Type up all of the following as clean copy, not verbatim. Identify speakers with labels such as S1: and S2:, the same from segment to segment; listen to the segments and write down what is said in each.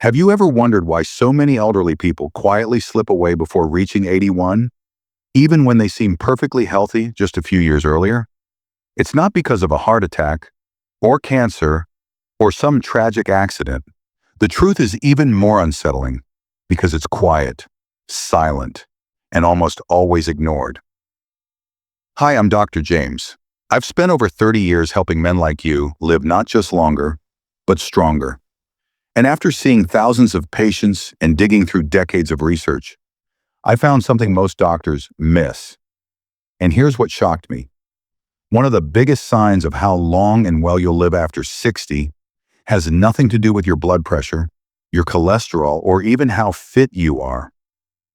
S1: Have you ever wondered why so many elderly people quietly slip away before reaching 81, even when they seem perfectly healthy just a few years earlier? It's not because of a heart attack, or cancer, or some tragic accident. The truth is even more unsettling because it's quiet, silent, and almost always ignored. Hi, I'm Dr. James. I've spent over 30 years helping men like you live not just longer, but stronger. And after seeing thousands of patients and digging through decades of research, I found something most doctors miss. And here's what shocked me. One of the biggest signs of how long and well you'll live after 60 has nothing to do with your blood pressure, your cholesterol, or even how fit you are.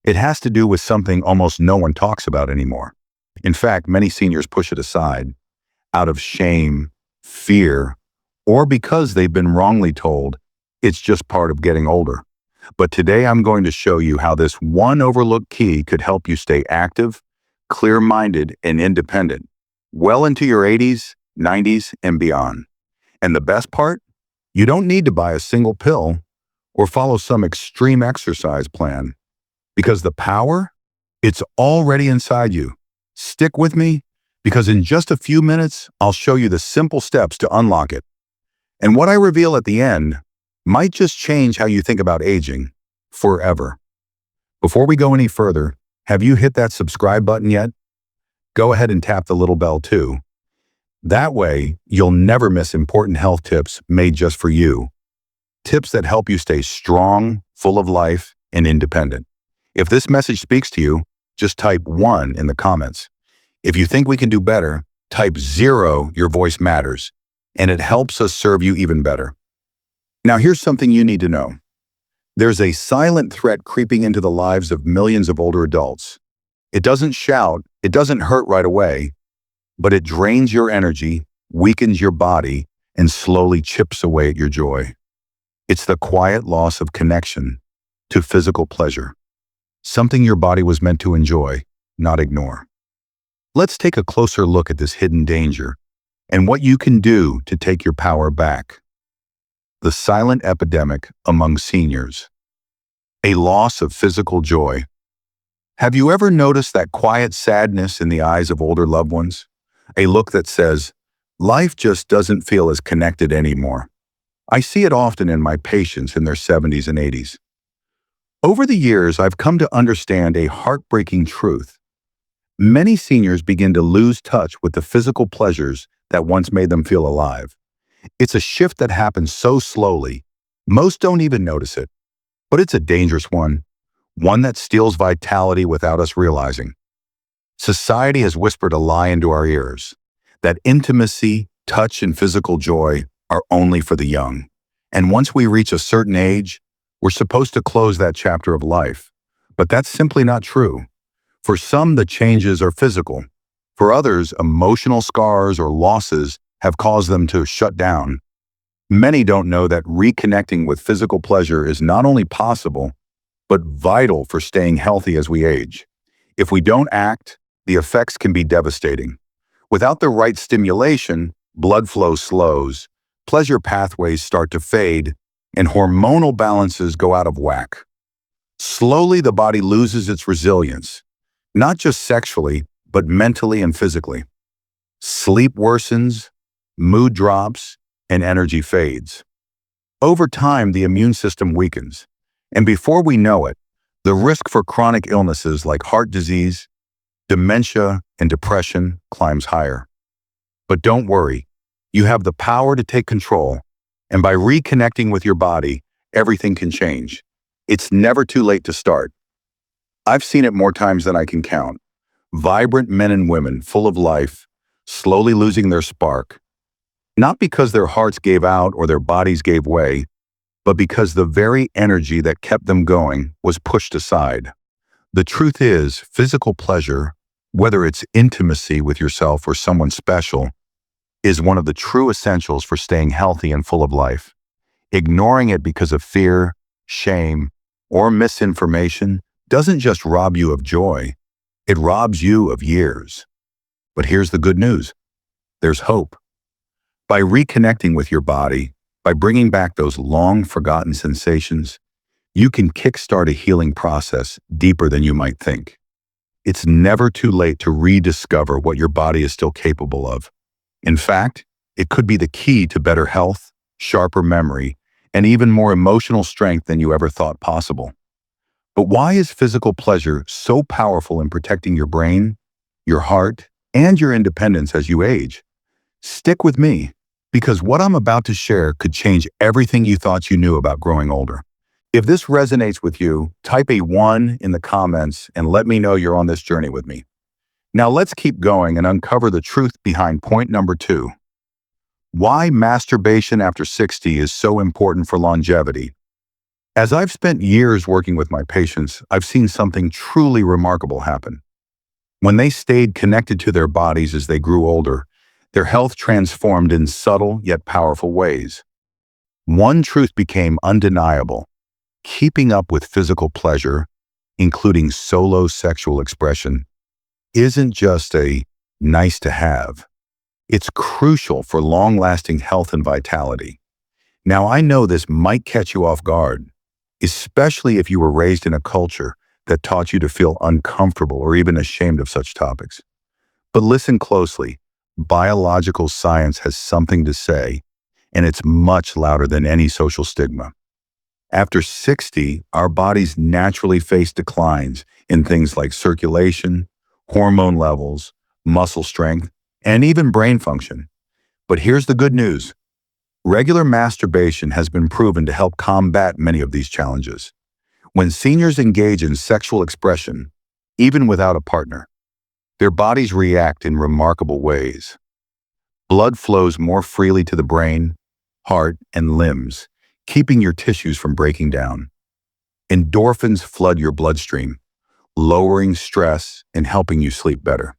S1: It has to do with something almost no one talks about anymore. In fact, many seniors push it aside out of shame, fear, or because they've been wrongly told it's just part of getting older. But today I'm going to show you how this one overlooked key could help you stay active, clear-minded, and independent, well into your 80s, 90s, and beyond. And the best part? You don't need to buy a single pill or follow some extreme exercise plan, because the power, it's already inside you. Stick with me, because in just a few minutes, I'll show you the simple steps to unlock it. And what I reveal at the end might just change how you think about aging forever. Before we go any further, have you hit that subscribe button yet? Go ahead and tap the little bell too. That way, you'll never miss important health tips made just for you. Tips that help you stay strong, full of life, and independent. If this message speaks to you, just type 1 in the comments. If you think we can do better, type 0, your voice matters, and it helps us serve you even better. Now here's something you need to know. There's a silent threat creeping into the lives of millions of older adults. It doesn't shout, it doesn't hurt right away, but it drains your energy, weakens your body, and slowly chips away at your joy. It's the quiet loss of connection to physical pleasure, something your body was meant to enjoy, not ignore. Let's take a closer look at this hidden danger and what you can do to take your power back. The silent epidemic among seniors. A loss of physical joy. Have you ever noticed that quiet sadness in the eyes of older loved ones? A look that says, life just doesn't feel as connected anymore. I see it often in my patients in their 70s and 80s. Over the years, I've come to understand a heartbreaking truth. Many seniors begin to lose touch with the physical pleasures that once made them feel alive. It's a shift that happens so slowly, most don't even notice it. But it's a dangerous one that steals vitality without us realizing. Society has whispered a lie into our ears, that intimacy, touch, and physical joy are only for the young. And once we reach a certain age, we're supposed to close that chapter of life. But that's simply not true. For some, the changes are physical. For others, emotional scars or losses have caused them to shut down. Many don't know that reconnecting with physical pleasure is not only possible, but vital for staying healthy as we age. If we don't act, the effects can be devastating. Without the right stimulation, blood flow slows, pleasure pathways start to fade, and hormonal balances go out of whack. Slowly, the body loses its resilience, not just sexually, but mentally and physically. Sleep worsens, mood drops, and energy fades. Over time, the immune system weakens, and before we know it, the risk for chronic illnesses like heart disease, dementia, and depression climbs higher. But don't worry, you have the power to take control, and by reconnecting with your body, everything can change. It's never too late to start. I've seen it more times than I can count. Vibrant men and women full of life, slowly losing their spark. Not because their hearts gave out or their bodies gave way, but because the very energy that kept them going was pushed aside. The truth is, physical pleasure, whether it's intimacy with yourself or someone special, is one of the true essentials for staying healthy and full of life. Ignoring it because of fear, shame, or misinformation doesn't just rob you of joy, it robs you of years. But here's the good news. There's hope. By reconnecting with your body, By bringing back those long-forgotten sensations, you can kickstart a healing process deeper than you might think. It's never too late to rediscover what your body is still capable of. In fact, it could be the key to better health, sharper memory, and even more emotional strength than you ever thought possible. But why is physical pleasure so powerful in protecting your brain, your heart, and your independence as you age? Stick with me, because what I'm about to share could change everything you thought you knew about growing older. If this resonates with you, type a 1 in the comments and let me know you're on this journey with me. Now let's keep going and uncover the truth behind point number 2. Why masturbation after 60 is so important for longevity. As I've spent years working with my patients, I've seen something truly remarkable happen. When they stayed connected to their bodies as they grew older, their health transformed in subtle yet powerful ways. One truth became undeniable. Keeping up with physical pleasure, including solo sexual expression, isn't just a nice to have. It's crucial for long-lasting health and vitality. Now, I know this might catch you off guard, especially if you were raised in a culture that taught you to feel uncomfortable or even ashamed of such topics. But listen closely. Biological science has something to say, and it's much louder than any social stigma. After 60, our bodies naturally face declines in things like circulation, hormone levels, muscle strength, and even brain function. But here's the good news. Regular masturbation has been proven to help combat many of these challenges. When seniors engage in sexual expression, even without a partner, their bodies react in remarkable ways. Blood flows more freely to the brain, heart, and limbs, keeping your tissues from breaking down. Endorphins flood your bloodstream, lowering stress and helping you sleep better.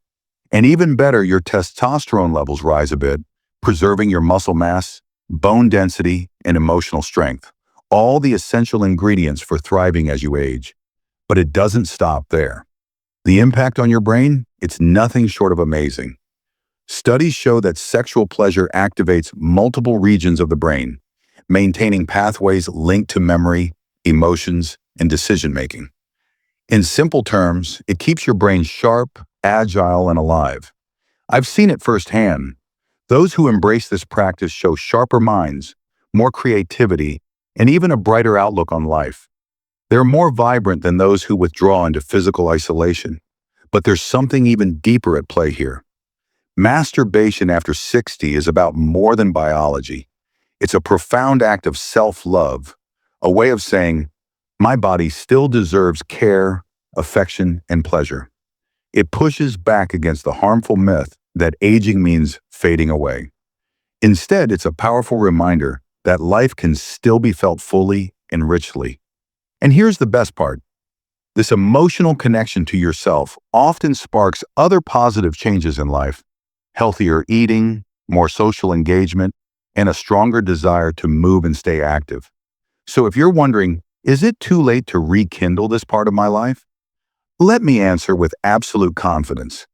S1: And even better, your testosterone levels rise a bit, preserving your muscle mass, bone density, and emotional strength, all the essential ingredients for thriving as you age. But it doesn't stop there. The impact on your brain? It's nothing short of amazing. Studies show that sexual pleasure activates multiple regions of the brain, maintaining pathways linked to memory, emotions, and decision-making. In simple terms, it keeps your brain sharp, agile, and alive. I've seen it firsthand. Those who embrace this practice show sharper minds, more creativity, and even a brighter outlook on life. They're more vibrant than those who withdraw into physical isolation. But there's something even deeper at play here. Masturbation after 60 is about more than biology. It's a profound act of self-love, a way of saying, my body still deserves care, affection, and pleasure. It pushes back against the harmful myth that aging means fading away. Instead, it's a powerful reminder that life can still be felt fully and richly. And here's the best part. This emotional connection to yourself often sparks other positive changes in life: healthier eating, more social engagement, and a stronger desire to move and stay active. So if you're wondering, is it too late to rekindle this part of my life? Let me answer with absolute confidence.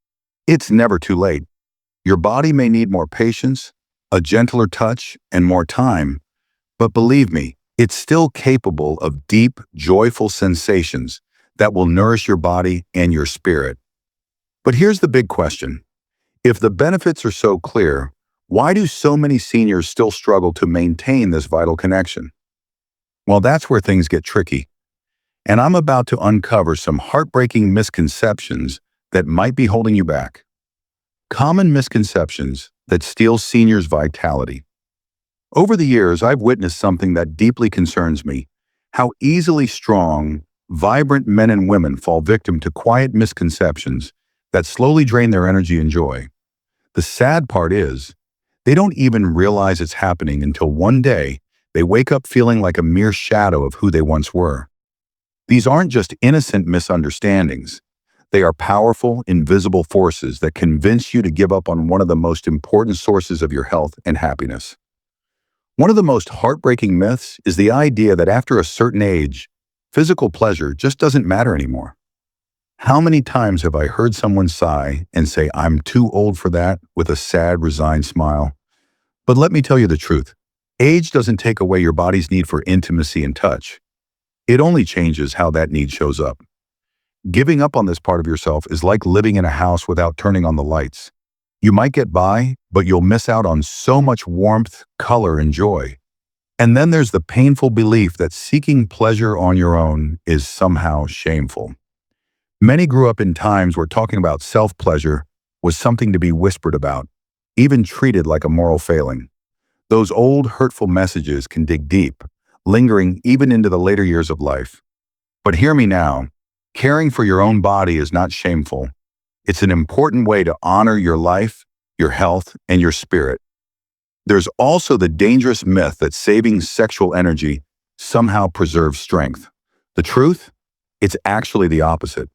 S1: It's never too late. Your body may need more patience, a gentler touch, and more time, but believe me, it's still capable of deep, joyful sensations that will nourish your body and your spirit. But here's the big question. If the benefits are so clear, why do so many seniors still struggle to maintain this vital connection? Well, that's where things get tricky. And I'm about to uncover some heartbreaking misconceptions that might be holding you back. Common misconceptions that steal seniors' vitality. Over the years, I've witnessed something that deeply concerns me: how easily strong, vibrant men and women fall victim to quiet misconceptions that slowly drain their energy and joy. The sad part is, they don't even realize it's happening until one day they wake up feeling like a mere shadow of who they once were. These aren't just innocent misunderstandings. They are powerful, invisible forces that convince you to give up on one of the most important sources of your health and happiness. One of the most heartbreaking myths is the idea that after a certain age, physical pleasure just doesn't matter anymore. How many times have I heard someone sigh and say, "I'm too old for that," with a sad, resigned smile? But let me tell you the truth. Age doesn't take away your body's need for intimacy and touch. It only changes how that need shows up. Giving up on this part of yourself is like living in a house without turning on the lights. You might get by, but you'll miss out on so much warmth, color, and joy. And then there's the painful belief that seeking pleasure on your own is somehow shameful. Many grew up in times where talking about self-pleasure was something to be whispered about, even treated like a moral failing. Those old, hurtful messages can dig deep, lingering even into the later years of life. But hear me now, caring for your own body is not shameful. It's an important way to honor your life, your health, and your spirit. There's also the dangerous myth that saving sexual energy somehow preserves strength. The truth? It's actually the opposite.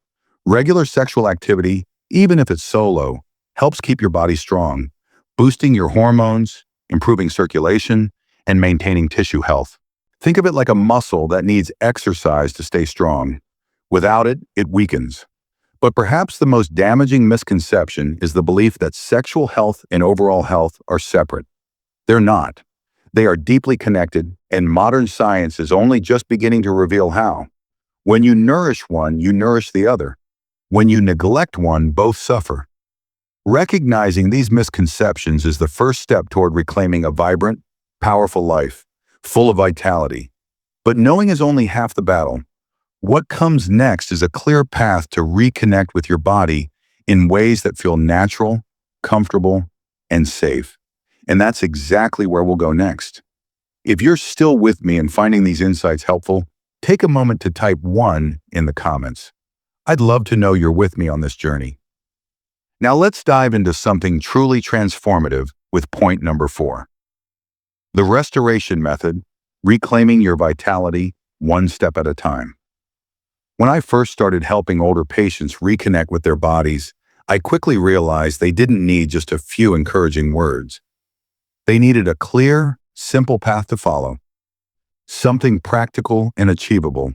S1: Regular sexual activity, even if it's solo, helps keep your body strong, boosting your hormones, improving circulation, and maintaining tissue health. Think of it like a muscle that needs exercise to stay strong. Without it, it weakens. But perhaps the most damaging misconception is the belief that sexual health and overall health are separate. They're not. They are deeply connected, and modern science is only just beginning to reveal how. When you nourish one, you nourish the other. When you neglect one, both suffer. Recognizing these misconceptions is the first step toward reclaiming a vibrant, powerful life, full of vitality. But knowing is only half the battle. What comes next is a clear path to reconnect with your body in ways that feel natural, comfortable, and safe. And that's exactly where we'll go next. If you're still with me and finding these insights helpful, take a moment to type 1 in the comments. I'd love to know you're with me on this journey. Now let's dive into something truly transformative with point number 4. The restoration method, reclaiming your vitality one step at a time. When I first started helping older patients reconnect with their bodies, I quickly realized they didn't need just a few encouraging words. They needed a clear, simple path to follow, something practical and achievable.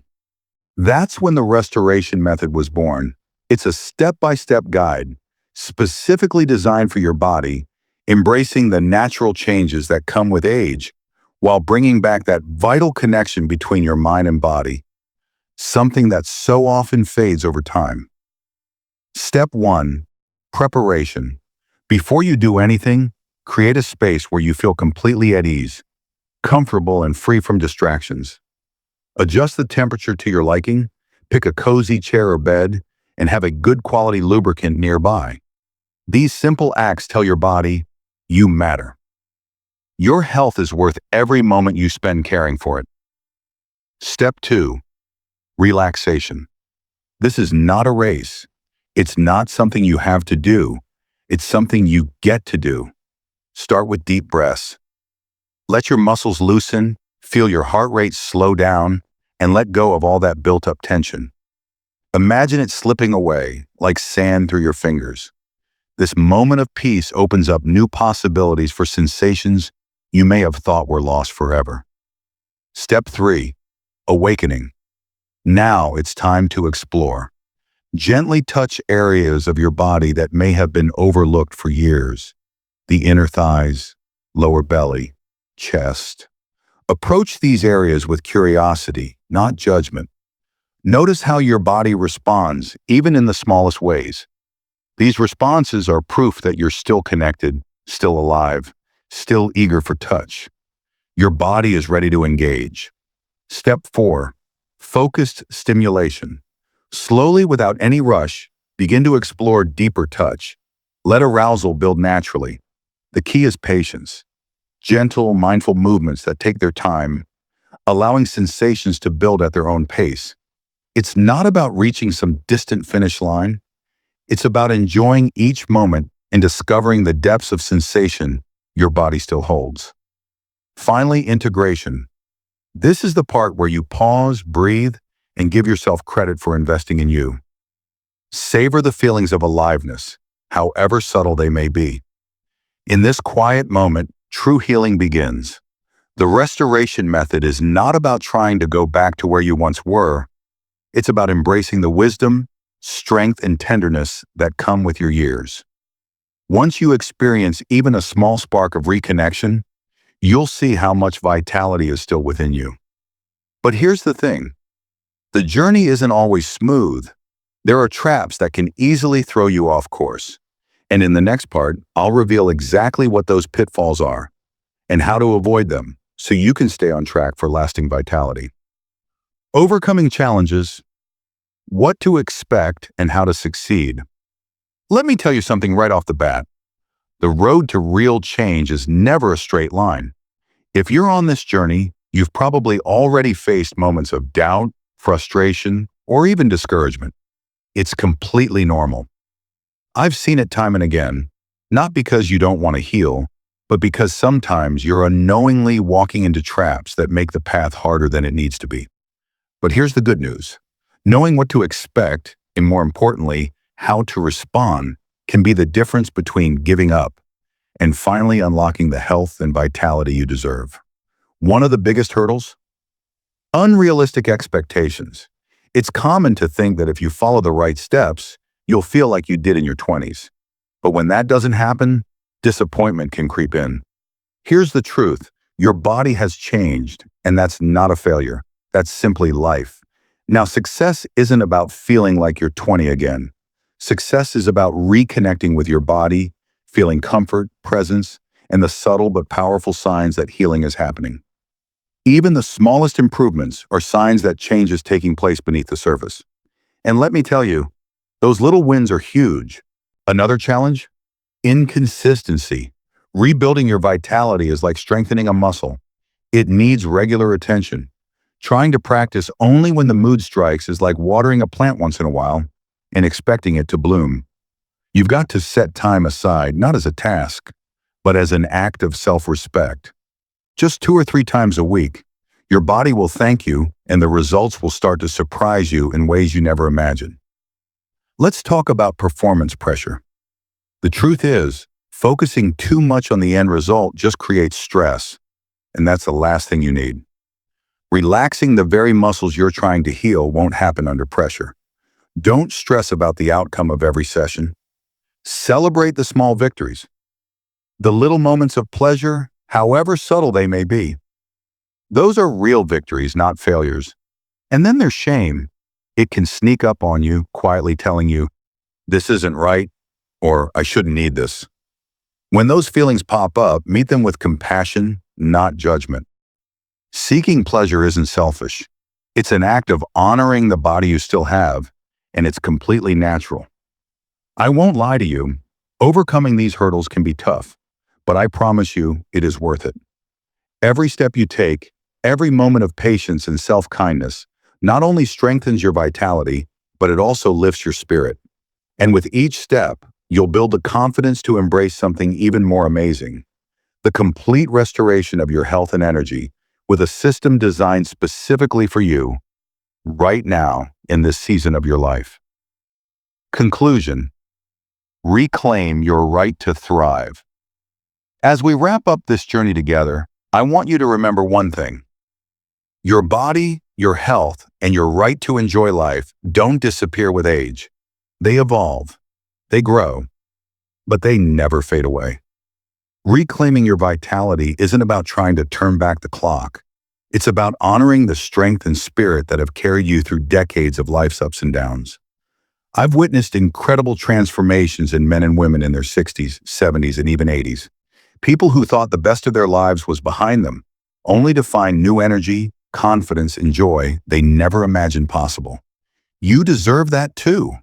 S1: That's when the restoration method was born. It's a step-by-step guide, specifically designed for your body, embracing the natural changes that come with age, while bringing back that vital connection between your mind and body, something that so often fades over time. Step 1. Preparation. Before you do anything, create a space where you feel completely at ease, comfortable and free from distractions. Adjust the temperature to your liking, pick a cozy chair or bed, and have a good quality lubricant nearby. These simple acts tell your body, you matter. Your health is worth every moment you spend caring for it. Step 2. Relaxation. This is not a race. It's not something you have to do. It's something you get to do. Start with deep breaths. Let your muscles loosen, feel your heart rate slow down, and let go of all that built-up tension. Imagine it slipping away like sand through your fingers. This moment of peace opens up new possibilities for sensations you may have thought were lost forever. Step 3. Awakening. Now it's time to explore. Gently touch areas of your body that may have been overlooked for years. The inner thighs, lower belly, chest. Approach these areas with curiosity, not judgment. Notice how your body responds, even in the smallest ways. These responses are proof that you're still connected, still alive, still eager for touch. Your body is ready to engage. Step 4. Focused stimulation. Slowly, without any rush, begin to explore deeper touch. Let arousal build naturally. The key is patience. Gentle, mindful movements that take their time, allowing sensations to build at their own pace. It's not about reaching some distant finish line. It's about enjoying each moment and discovering the depths of sensation your body still holds. Finally, integration. This is the part where you pause, breathe, and give yourself credit for investing in you. Savor the feelings of aliveness, however subtle they may be. In this quiet moment, true healing begins. The restoration method is not about trying to go back to where you once were. It's about embracing the wisdom, strength, and tenderness that come with your years. Once you experience even a small spark of reconnection, you'll see how much vitality is still within you. But here's the thing. The journey isn't always smooth. There are traps that can easily throw you off course. And in the next part, I'll reveal exactly what those pitfalls are and how to avoid them so you can stay on track for lasting vitality. Overcoming challenges, what to expect and how to succeed. Let me tell you something right off the bat. The road to real change is never a straight line. If you're on this journey, you've probably already faced moments of doubt, frustration, or even discouragement. It's completely normal. I've seen it time and again, not because you don't want to heal, but because sometimes you're unknowingly walking into traps that make the path harder than it needs to be. But here's the good news. Knowing what to expect, and more importantly, how to respond, can be the difference between giving up and finally unlocking the health and vitality you deserve. One of the biggest hurdles? Unrealistic expectations. It's common to think that if you follow the right steps, you'll feel like you did in your 20s. But when that doesn't happen, disappointment can creep in. Here's the truth. Your body has changed, and that's not a failure. That's simply life. Now, success isn't about feeling like you're 20 again. Success is about reconnecting with your body, feeling comfort, presence, and the subtle but powerful signs that healing is happening. Even the smallest improvements are signs that change is taking place beneath the surface. And let me tell you, those little wins are huge. Another challenge? Inconsistency. Rebuilding your vitality is like strengthening a muscle. It needs regular attention. Trying to practice only when the mood strikes is like watering a plant once in a while and expecting it to bloom. You've got to set time aside, not as a task, but as an act of self-respect. Just 2 or 3 times a week, your body will thank you and the results will start to surprise you in ways you never imagined. Let's talk about performance pressure. The truth is, focusing too much on the end result just creates stress, and that's the last thing you need. Relaxing the very muscles you're trying to heal won't happen under pressure. Don't stress about the outcome of every session. Celebrate the small victories. The little moments of pleasure, however subtle they may be. Those are real victories, not failures. And then there's shame. It can sneak up on you, quietly telling you, "This isn't right," or "I shouldn't need this." When those feelings pop up, meet them with compassion, not judgment. Seeking pleasure isn't selfish. It's an act of honoring the body you still have, and it's completely natural. I won't lie to you, overcoming these hurdles can be tough, but I promise you it is worth it. Every step you take, every moment of patience and self-kindness, not only strengthens your vitality, but it also lifts your spirit. And with each step, you'll build the confidence to embrace something even more amazing. The complete restoration of your health and energy with a system designed specifically for you right now in this season of your life. Conclusion: reclaim your right to thrive. As we wrap up this journey together, I want you to remember one thing. Your body, your health, and your right to enjoy life don't disappear with age. They evolve, they grow, but they never fade away. Reclaiming your vitality isn't about trying to turn back the clock. It's about honoring the strength and spirit that have carried you through decades of life's ups and downs. I've witnessed incredible transformations in men and women in their 60s, 70s, and even 80s. People who thought the best of their lives was behind them, only to find new energy, confidence, and joy they never imagined possible. You deserve that too.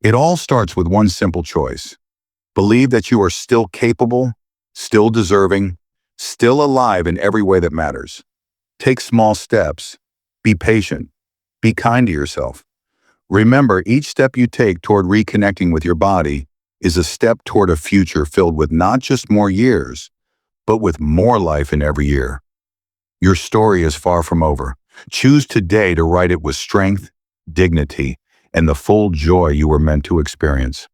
S1: It all starts with one simple choice. Believe that you are still capable, still deserving, still alive in every way that matters. Take small steps. Be patient. Be kind to yourself. Remember, each step you take toward reconnecting with your body is a step toward a future filled with not just more years, but with more life in every year. Your story is far from over. Choose today to write it with strength, dignity, and the full joy you were meant to experience.